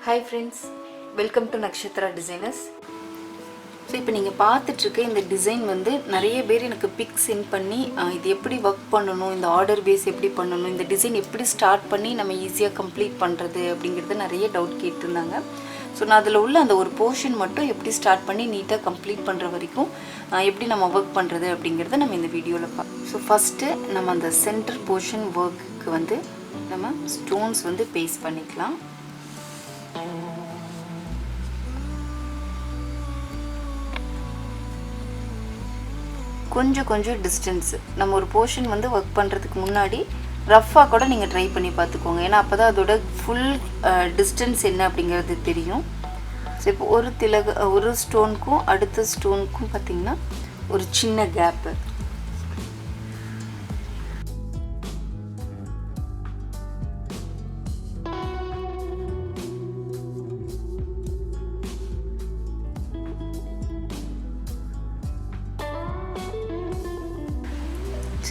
Hi friends, welcome to Nakshatra designers. So இப்போ நீங்க பார்த்துட்டு இருக்க இந்த டிசைன் வந்து நிறைய பேர் எனக்கு பிக் சென்ட் பண்ணி இது எப்படி வர்க் பண்ணனும், இந்த ஆர்டர் பேஸ் எப்படி பண்ணனும், இந்த டிசைன் எப்படி ஸ்டார்ட் பண்ணி நம்ம ஈஸியா கம்ப்ளீட் பண்றது அப்படிங்கறது நிறைய டவுட் கேட்டிருந்தாங்க. சோ நான் அதுல உள்ள அந்த ஒரு போர்ஷன் மட்டும் எப்படி ஸ்டார்ட் பண்ணி நீட்டா கம்ப்ளீட் பண்ற வரைக்கும் எப்படி நம்ம வர்க் பண்றது அப்படிங்கறத நம்ம இந்த வீடியோல பார்க்கலாம். சோ ஃபர்ஸ்ட் நம்ம அந்த சென்டர் போர்ஷன் வர்க்குக்கு வந்து நம்ம ஸ்டோன்ஸ் வந்து பேஸ்ட் பண்ணிக்கலாம். கொஞ்சம் டிஸ்டன்ஸ் நம்ம ஒரு போர்ஷன் வந்து வர்க் பண்றதுக்கு முன்னாடி ரஃபா கூட நீங்க ட்ரை பண்ணி பாத்துக்கோங்க. ஏனா அப்பதான் அதோட ஃபுல் டிஸ்டன்ஸ் என்ன அப்படிங்கிறது தெரியும். சோ இப்போ ஒரு ஸ்டோனுக்கும் அடுத்த ஸ்டோனுக்கும் பாத்தீங்கன்னா ஒரு சின்ன கேப்.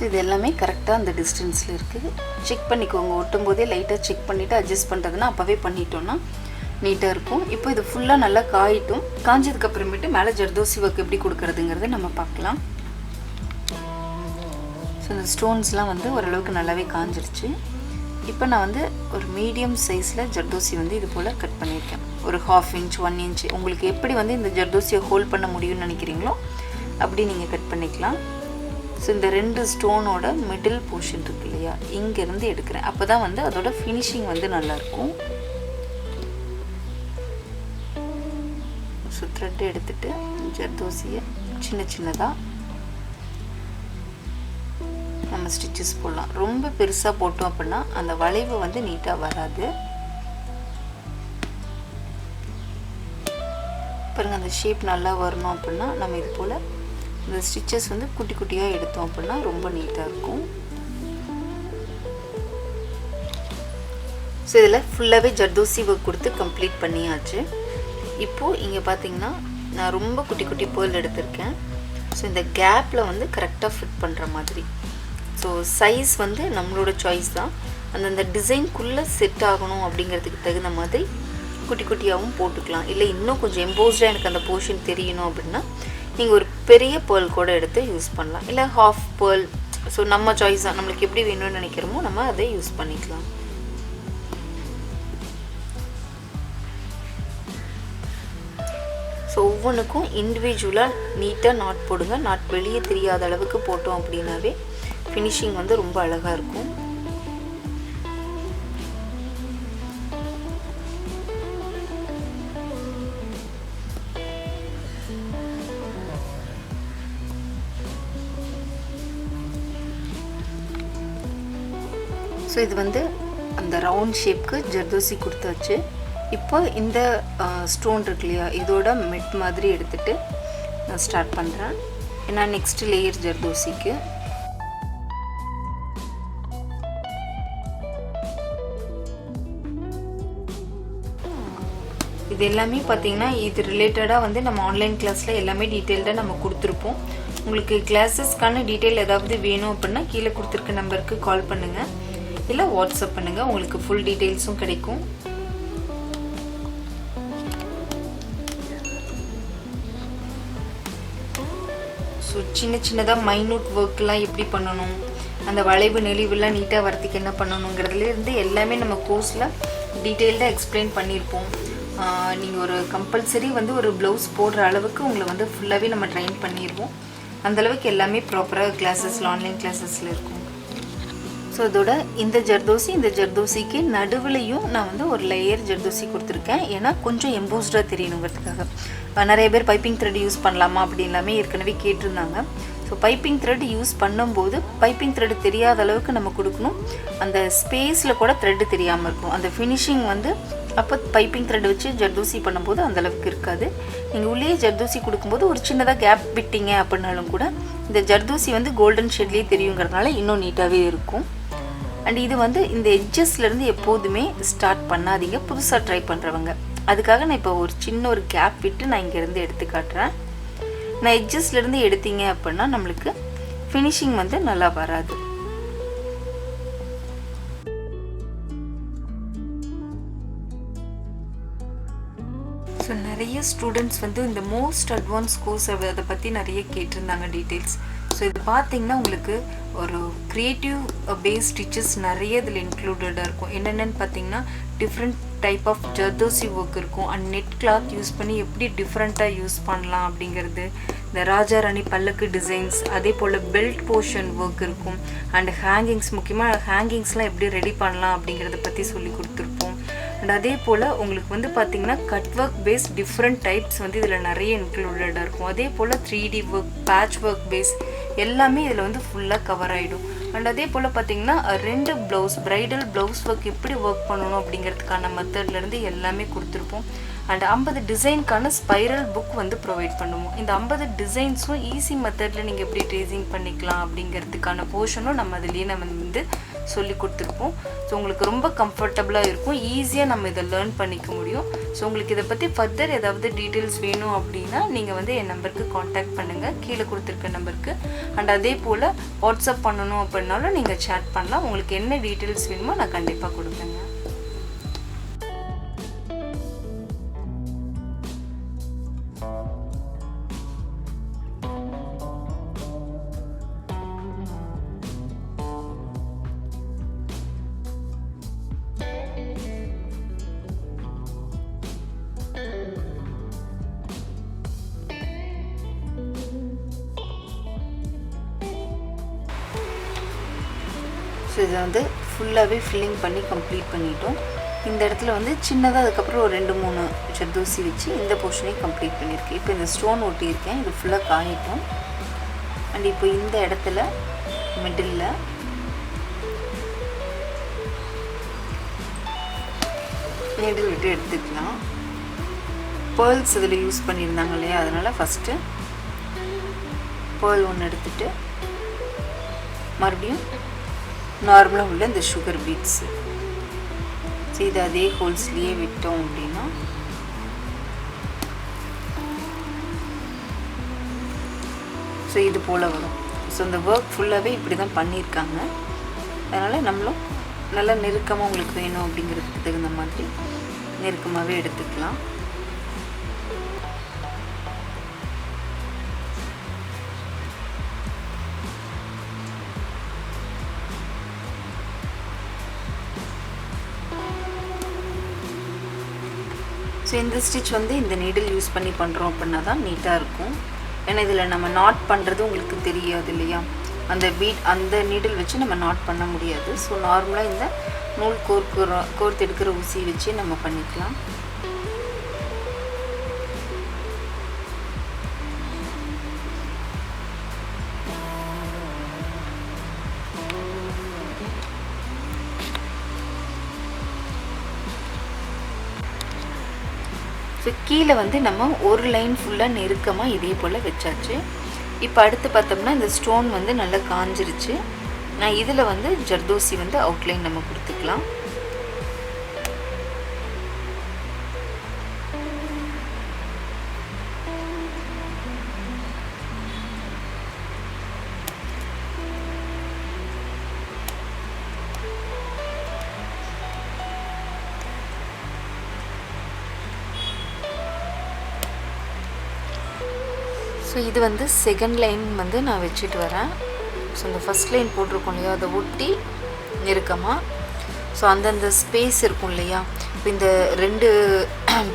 இது எல்லாமே கரெக்ட்டா அந்த டிஸ்டன்ஸ்ல இருக்கு. செக் பண்ணிக்கோங்க. ஒட்டும்போதே லைட்டா செக் பண்ணிட்டு அட்ஜஸ்ட் பண்றதுனா அப்பவே பண்ணிட்டோம்னா நீட்டா இருக்கும். இப்போ இது ஃபுல்லா நல்லா காயிட்டும். காஞ்சதுக்கு அப்புறமேட்டு மேலே ஜர்தோசி வர்க் எப்படி கொடுக்கிறதுங்கறத நம்ம பார்க்கலாம். சோ இந்த ஸ்டோன்ஸ்லாம் வந்து ஓரளவுக்கு நல்லாவே காஞ்சிருச்சு. இப்போ நான் வந்து ஒரு மீடியம் சைஸ்ல ஜர்தோசி வந்து இது போல கட் பண்ணிருக்கேன். ஒரு 1/2 இன்ச் 1 இன்ச் உங்களுக்கு எப்படி வந்து இந்த ஜர்தோசியை ஹோல்ட் பண்ண முடியும்னு நினைக்கிறீங்களோ அப்படி நீங்க கட் பண்ணிக்கலாம். சோ இந்த ரெண்டு ஸ்டோனோட மிடில் போர்ஷன் இருக்கு இல்லையா, இங்க இருந்து எடுக்கிறேன். அப்பதான் வந்து அதோட ஃபினிஷிங் வந்து நல்லா இருக்கும். சோ த்ரெட் எடுத்துட்டு ஜர்தோசியை சின்னதா நம்ம ஸ்டிச்சஸ் போடலாம். ரொம்ப பெருசா போட்டோம் அப்படின்னா அந்த வளைவு வந்து நீட்டா வராது. பாருங்க, அந்த ஷேப் நல்லா வரணும் அப்படின்னா நம்ம இது போல இந்த ஸ்டிச்சஸ் வந்து குட்டியா எடுத்தோம் அப்படின்னா ரொம்ப நீட்டா இருக்கும். சோ இதல ஃபுல்லாவே ஜர்தோசி வர்க் கொடுத்து கம்ப்ளீட் பண்ணியாச்சு. இப்போ இங்க பாத்தீங்கன்னா நான் ரொம்ப குட்டி பேர்ல் எடுத்துர்க்கேன். சோ இந்த கேப்ல வந்து கரெக்ட்டா ஃபிட் பண்ற மாதிரி. சோ சைஸ் வந்து நம்மளோட சாய்ஸ் தான். அந்த டிசைன்க்குள்ள செட் ஆகணும் அப்படிங்கிறதுக்கு தகுந்த மாதிரி குட்டியாவும் போட்டுக்கலாம். இல்ல இன்னும் கொஞ்சம் எம்போஸ்டா எனக்கு அந்த போர்ஷன் தெரியணும் அப்படினா நீங்க ஒரு பெரிய pearl கூட எடுத்து யூஸ் பண்ணலாம். இல்ல half pearl. சோ நம்ம சாய்ஸ் தான். நமக்கு எப்படி வேணும்னு நினைக்கிறோமோ நம்ம அதை யூஸ் பண்ணிக்கலாம். சோ ஒவ்வொண்ணுக்கும் இன்டிவிஜுவலா நீட்டா நாட் போடுங்க. நாட் வெளியே தெரியாத அளவுக்கு போட்டோம் அப்படினாவே ஃபினிஷிங் வந்து ரொம்ப அழகா இருக்கும். சோ இது வந்து அந்த ரவுண்ட் ஷேப்க்கு ஜர்தோசி கொடுத்தாச்சு. இப்போ இந்த ஸ்டோன் இருக்கு இல்லையா, இதோட மிட் மாதிரி எடுத்துட்டு நான் ஸ்டார்ட் பண்றேன். ஏன்னா நெக்ஸ்ட் லேயர் ஜர்தோசிக்கு இது எல்லாமே பாத்தீங்கன்னா இது ரிலேட்டடா வந்து நம்ம ஆன்லைன் கிளாஸ்ல எல்லாமே டீடைலா நம்ம கொடுத்திருப்போம். உங்களுக்கு கிளாसेसக்கான டீடைல் ஏதாவது வேணும் அப்படினா கீழ கொடுத்திருக்க நம்பருக்கு கால் பண்ணுங்க. இல்ல வாட்ஸ்அப் பண்ணுங்க. உங்களுக்கு full டீடைல்ஸும் கிடைக்கும். சோ சின்னதா மைனூட் வர்க்லாம் எப்படி பண்ணனும், அந்த வளைவு நெளிவுலாம் நீட்டா வரதுக்கு என்ன பண்ணனும்ங்கறதுல இருந்து எல்லாமே நம்ம கோர்ஸ்ல டீடைலா எக்ஸ்பிளைன் பண்ணிருப்போம். நீங்க ஒரு கம்பல்சரி வந்து ஒரு ப்ளவுஸ் போடுற அளவுக்கு உங்களை வந்து ஃபுல்லாவே நம்ம ட்ரெயின் பண்ணிருவோம். அந்த அளவுக்கு எல்லாமே ப்ராப்பரா கிளாसेसல ஆன்லைன் கிளாसेसல இருக்கும். சோ இதோட இந்த ஜர்தோசிக்கு நடுவுலயும் நான் வந்து ஒரு லேயர் ஜர்தோசி கொடுத்திருக்கேன். ஏனா கொஞ்சம் எம்போஸ்டா தெரியணும்ங்கிறதுக்காக. நிறைய பேர் பைப்பிங் த்ரெட் யூஸ் பண்ணலாமா அப்படி எல்லாமே ஏற்கனவே கேட்டிருந்தாங்க. சோ பைப்பிங் த்ரெட் யூஸ் பண்ணும்போது பைப்பிங் த்ரெட் தெரியாத அளவுக்கு நம்ம கொடுக்கணும். அந்த ஸ்பேஸ்ல கூட த்ரெட் தெரியாம இருக்கும். அந்த ஃபினிஷிங் வந்து அப்ப பைப்பிங் த்ரெட் வச்சு ஜர்தோசி பண்ணும்போது அந்த அளவுக்கு இருக்காது. நீங்க உள்ளே ஜர்தோசி கொடுக்கும்போது ஒரு சின்னதா கேப் விட்டீங்க அப்படினாலும் கூட இந்த ஜர்தோசி வந்து கோல்டன் ஷேட்லயே தெரியும்ங்கறதுனால இன்னும் நீட்டாவே இருக்கும். அண்ட் இது வந்து இந்த எட்ஜஸ்ல இருந்து எப்போதுமே ஸ்டார்ட் பண்ணாதீங்க புதுசா ட்ரை பண்றவங்க. அதுக்காக நான் இப்போ ஒரு சின்ன ஒரு கேப் விட்டு நான் இங்க இருந்து எடுத்து காட்றேன். நான் எட்ஜஸ்ல இருந்து எடுத்தீங்க அப்படினா நமக்கு ஃபினிஷிங் வந்து நல்லா வராது. ஸோ நிறைய ஸ்டூடெண்ட்ஸ் வந்து இந்த மோஸ்ட் அட்வான்ஸ் கோர்ஸ் அதை பற்றி நிறைய கேட்டிருந்தாங்க டீட்டெயில்ஸ். ஸோ இது பார்த்தீங்கன்னா உங்களுக்கு ஒரு க்ரியேட்டிவ் பேஸ் ஸ்டிச்சஸ் நிறைய இதில் இன்க்ளூடடாக இருக்கும். என்னென்னு பார்த்தீங்கன்னா different type of zardozi work இருக்கும். அண்ட் நெட் கிளாத் யூஸ் பண்ணி எப்படி டிஃப்ரெண்ட்டாக யூஸ் பண்ணலாம் அப்படிங்கிறது, இந்த ராஜா ராணி பல்லக்கு டிசைன்ஸ், அதே போல் பெல்ட் போர்ஷன் ஒர்க் இருக்கும். அண்ட் ஹேங்கிங்ஸ், முக்கியமாக ஹேங்கிங்ஸ்லாம் எப்படி ரெடி பண்ணலாம் அப்படிங்கிறத பற்றி சொல்லி கொடுத்துருப்போம். அண்ட் அதே போல் உங்களுக்கு வந்து பார்த்திங்கன்னா cut work base different types வந்து இதில் நிறைய இன்க்ளூடடாக இருக்கும். அதே போல் 3D work, patch work base எல்லாமே இதில் வந்து ஃபுல்லாக கவர் ஆகிடும். அண்ட் அதே போல் பார்த்திங்கன்னா 2 ப்ளவுஸ், ப்ரைடல் ப்ளவுஸ் ஒர்க் எப்படி ஒர்க் பண்ணணும் அப்படிங்கிறதுக்கான மெத்தட்லேருந்து எல்லாமே கொடுத்துருப்போம். அண்ட் 50 டிசைனுக்கான ஸ்பைரல் புக் வந்து ப்ரொவைட் பண்ணுவோம். இந்த 50 டிசைன்ஸும் ஈஸி மெத்தடில் நீங்கள் எப்படி ட்ரேசிங் பண்ணிக்கலாம் அப்படிங்கிறதுக்கான போர்ஷனும் நம்ம அதுலேயே நம்ம வந்து சொல்லி கொடுத்துருப்போம். ஸோ உங்களுக்கு ரொம்ப கம்ஃபர்டபுளாக இருக்கும், ஈஸியாக நம்ம இதை லேர்ன் பண்ணிக்க முடியும். ஸோ உங்களுக்கு இதை பற்றி ஃபர்தர் ஏதாவது டீட்டெயில்ஸ் வேணும் அப்படின்னா நீங்கள் வந்து என் நம்பருக்கு காண்டாக்ட் பண்ணுங்கள், கீழே கொடுத்துருக்க நம்பருக்கு. அண்ட் அதே போல் வாட்ஸ்அப் பண்ணணும் அப்படின்னாலும் நீங்கள் சேட் பண்ணலாம். உங்களுக்கு என்ன டீட்டெயில்ஸ் வேணுமோ நான் கண்டிப்பாக கொடுப்பேங்க. ஸோ இதை வந்து ஃபுல்லாகவே ஃபில்லிங் பண்ணி கம்ப்ளீட் பண்ணிட்டோம். இந்த இடத்துல வந்து சின்னதாக அதுக்கப்புறம் ஒரு 2-3 ஜர்தோசி வச்சு இந்த போர்ஷனையும் கம்ப்ளீட் பண்ணியிருக்கேன். இப்போ இந்த ஸ்டோன் ஒட்டியிருக்கேன், இது ஃபுல்லாக காயிட்டோம். அண்ட் இப்போ இந்த இடத்துல மிடில் நீடில் விட்டு எடுத்துக்கலாம். பேர்ல்ஸ் இதில் யூஸ் பண்ணியிருந்தாங்க இல்லையா, அதனால் ஃபஸ்ட்டு பேர்ல் ஒன்று எடுத்துகிட்டு மறுபடியும் நார்மலாக உள்ள இந்த சுகர் பீட்ஸு இது அதே ஹோல்ஸ்லேயே விட்டோம் அப்படின்னா ஸோ இது போல் வரும். ஸோ இந்த ஒர்க் ஃபுல்லாகவே இப்படி தான் பண்ணியிருக்காங்க. அதனால் நம்மளும் நல்லா நெருக்கமாக உங்களுக்கு வேணும் அப்படிங்கிறதுக்கு தகுந்த மாதிரி நெருக்கமாகவே எடுத்துக்கலாம். ஸோ இந்த ஸ்டிச் வந்து இந்த நீடில் யூஸ் பண்ணி பண்ணுறோம் அப்படின்னா தான் நீட்டாக இருக்கும். ஏன்னா இதில் நம்ம நாட் பண்ணுறது உங்களுக்கு தெரியாது இல்லையா, அந்த பீட் அந்த நீடில் வச்சு நம்ம நாட் பண்ண முடியாது. ஸோ நார்மலாக இந்த நூல் கோர்த்து எடுக்கிற ஊசி வச்சு நம்ம பண்ணிக்கலாம். ஸோ கீழே வந்து நம்ம ஒரு லைன் ஃபுல்லாக நெருக்கமாக இதே போல் வச்சாச்சு. இப்போ அடுத்து பார்த்தோம்னா இந்த ஸ்டோன் வந்து நல்லா காஞ்சிருச்சு. நான் இதில் வந்து ஜர்தோசி வந்து அவுட்லைன் நம்ம கொடுத்துக்கலாம். ஸோ இது வந்து செகண்ட் லைன் வந்து நான் வச்சுட்டு வரேன். ஸோ இந்த ஃபஸ்ட் லைன் போட்டிருக்கோம் இல்லையா, அதை ஒட்டி நெருக்கமாக ஸோ அந்தந்த ஸ்பேஸ் இருக்கும் இல்லையா, இப்போ இந்த 2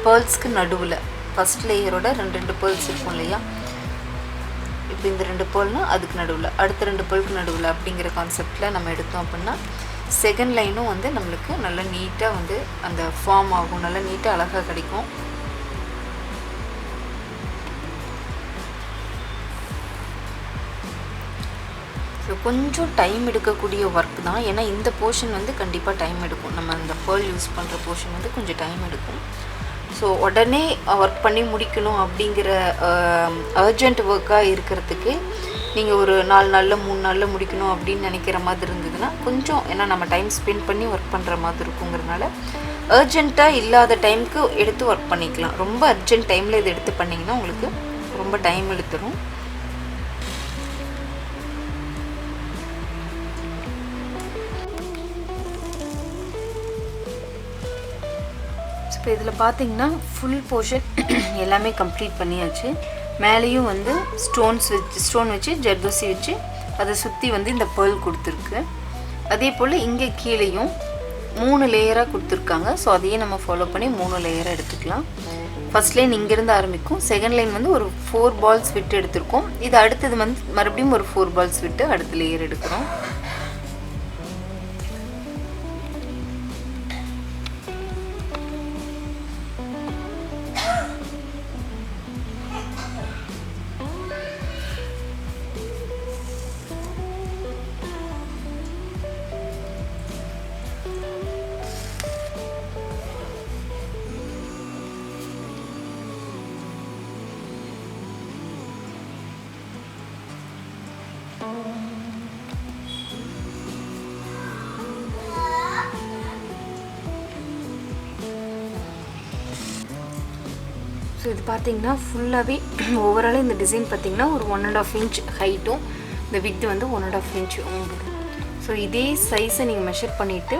பேர்ல்ஸ்க்கு நடுவில் ஃபஸ்ட் லேயரோட 2 பேர்ல்ஸ் இருக்கும் இல்லையா, இப்போ இந்த 2 பேர்ல்னால் அதுக்கு நடுவில் அடுத்த 2 பேர்லுக்கு நடுவில் அப்படிங்கிற கான்செப்டில் நம்ம எடுத்தோம் அப்படின்னா செகண்ட் லைனும் வந்து நம்மளுக்கு நல்லா நீட்டாக வந்து அந்த ஃபார்ம் ஆகும், நல்லா நீட்டாக அழகாக கிடைக்கும். ஸோ கொஞ்சம் டைம் எடுக்கக்கூடிய ஒர்க் தான், ஏன்னா இந்த போர்ஷன் வந்து கண்டிப்பாக டைம் எடுக்கும். நம்ம அந்த பேர்ல் யூஸ் பண்ணுற போர்ஷன் வந்து கொஞ்சம் டைம் எடுக்கும். ஸோ உடனே ஒர்க் பண்ணி முடிக்கணும் அப்படிங்கிற அர்ஜென்ட் ஒர்க்காக இருக்கிறதுக்கு நீங்கள் ஒரு 4 நாளில் 3 நாளில் முடிக்கணும் அப்படின்னு நினைக்கிற மாதிரி இருந்ததுன்னா கொஞ்சம், ஏன்னா நம்ம டைம் ஸ்பெண்ட் பண்ணி ஒர்க் பண்ணுற மாதிரி இருக்குங்கிறதுனால அர்ஜென்ட்டாக இல்லாத டைமுக்கு எடுத்து ஒர்க் பண்ணிக்கலாம். ரொம்ப அர்ஜென்ட் டைமில் இதை எடுத்து பண்ணிங்கன்னா உங்களுக்கு ரொம்ப டைம் எடுத்துரும். ஸோ இப்போ இதில் பார்த்தீங்கன்னா ஃபுல் போர்ஷன் எல்லாமே கம்ப்ளீட் பண்ணியாச்சு. மேலேயும் வந்து ஸ்டோன் வச்சு ஜர்தோசி வச்சு அதை சுற்றி வந்து இந்த பேர்ல் கொடுத்துருக்கு. அதே போல் இங்கே கீழேயும் 3 லேயராக கொடுத்துருக்காங்க. ஸோ அதையே நம்ம ஃபாலோ பண்ணி 3 லேயராக எடுத்துக்கலாம். ஃபர்ஸ்ட் லைன் இங்கேருந்து ஆரம்பிக்கும். செகண்ட் லைன் வந்து ஒரு 4 பால்ஸ் விட்டு எடுத்திருக்கோம். இது அடுத்தது வந்து மறுபடியும் ஒரு 4 பால்ஸ் விட்டு அடுத்த லேயர் எடுக்கிறோம். ஸோ இது பார்த்தீங்கன்னா ஃபுல்லாகவே ஓவரால் இந்த டிசைன் பார்த்தீங்கன்னா ஒரு 1.5 இன்ச் ஹைட்டும் இந்த வித்து வந்து 1.5 இன்ச் வரும். ஸோ இதே சைஸை நீங்கள் மெஷர் பண்ணிவிட்டு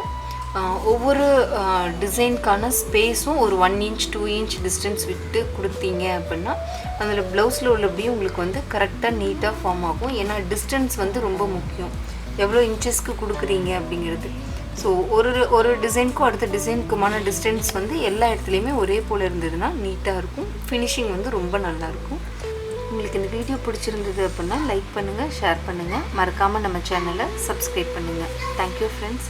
ஒவ்வொரு டிசைனுக்கான ஸ்பேஸும் ஒரு 1 இன்ச் 2 இன்ச் டிஸ்டன்ஸ் விட்டு கொடுத்தீங்க அப்படின்னா அதில் ப்ளவுஸில் உள்ளபடியும் உங்களுக்கு வந்து கரெக்டாக நீட்டாக ஃபார்ம் ஆகும். ஏன்னா டிஸ்டன்ஸ் வந்து ரொம்ப முக்கியம், எவ்வளோ இன்ச்சஸ்க்கு கொடுக்குறீங்க அப்படிங்கிறது. ஸோ ஒரு டிசைனுக்கும் அடுத்த டிசைனுக்குமான டிஸ்டன்ஸ் வந்து எல்லா இடத்துலையுமே ஒரே போல் இருந்ததுன்னா நீட்டாக இருக்கும். ஃபினிஷிங் வந்து ரொம்ப நல்லாயிருக்கும். உங்களுக்கு இந்த வீடியோ பிடிச்சிருந்தது அப்படின்னா லைக் பண்ணுங்கள், ஷேர் பண்ணுங்கள், மறக்காமல் நம்ம சேனலை சப்ஸ்கிரைப் பண்ணுங்கள். Thank you friends.